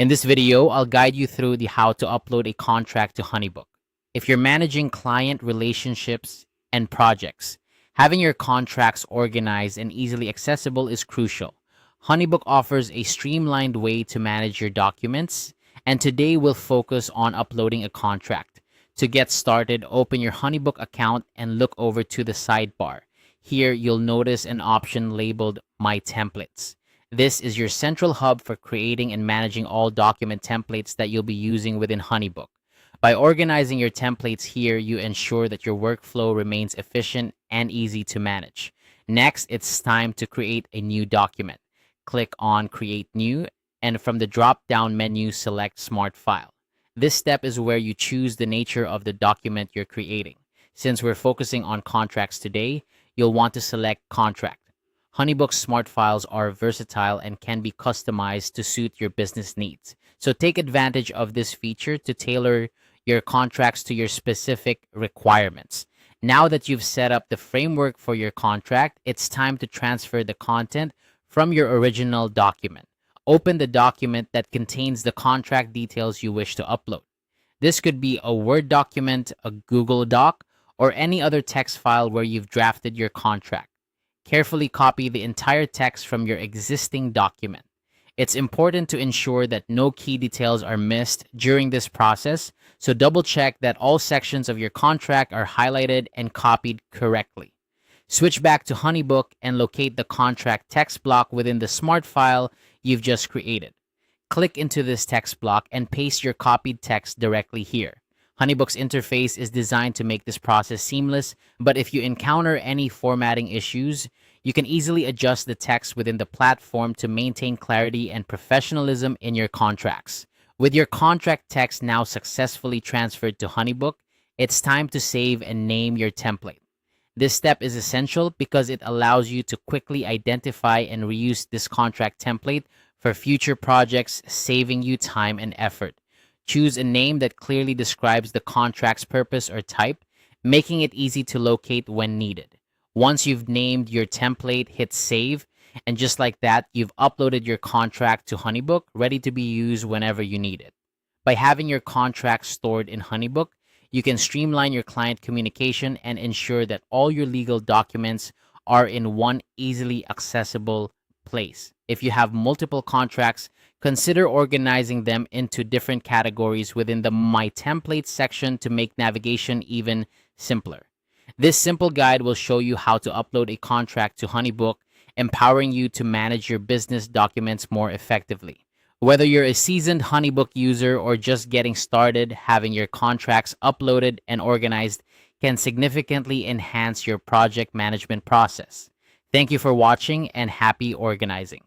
In this video, I'll guide you through the how to upload a contract to Honeybook. If you're managing client relationships and projects, having your contracts organized and easily accessible is crucial. Honeybook offers a streamlined way to manage your documents, and today we'll focus on uploading a contract. To get started, open your Honeybook account and look over to the sidebar. Here, you'll notice an option labeled My Templates. This is your central hub for creating and managing all document templates that you'll be using within Honeybook. By organizing your templates here, you ensure that your workflow remains efficient and easy to manage. Next, it's time to create a new document. Click on Create New, and from the drop-down menu, select Smart File. This step is where you choose the nature of the document you're creating. Since we're focusing on contracts today, you'll want to select Contract. Honeybook's smart files are versatile and can be customized to suit your business needs. So take advantage of this feature to tailor your contracts to your specific requirements. Now that you've set up the framework for your contract, it's time to transfer the content from your original document. Open the document that contains the contract details you wish to upload. This could be a Word document, a Google Doc, or any other text file where you've drafted your contract. Carefully copy the entire text from your existing document. It's important to ensure that no key details are missed during this process, so double check that all sections of your contract are highlighted and copied correctly. Switch back to Honeybook and locate the contract text block within the smart file you've just created. Click into this text block and paste your copied text directly here. Honeybook's interface is designed to make this process seamless, but if you encounter any formatting issues, you can easily adjust the text within the platform to maintain clarity and professionalism in your contracts. With your contract text now successfully transferred to Honeybook, it's time to save and name your template. This step is essential because it allows you to quickly identify and reuse this contract template for future projects, saving you time and effort. Choose a name that clearly describes the contract's purpose or type, making it easy to locate when needed. Once you've named your template, hit save, and just like that, you've uploaded your contract to Honeybook, ready to be used whenever you need it. By having your contract stored in Honeybook, you can streamline your client communication and ensure that all your legal documents are in one easily accessible place. If you have multiple contracts, consider organizing them into different categories within the My Templates section to make navigation even simpler. This simple guide will show you how to upload a contract to Honeybook, empowering you to manage your business documents more effectively. Whether you're a seasoned Honeybook user or just getting started, having your contracts uploaded and organized can significantly enhance your project management process. Thank you for watching and happy organizing.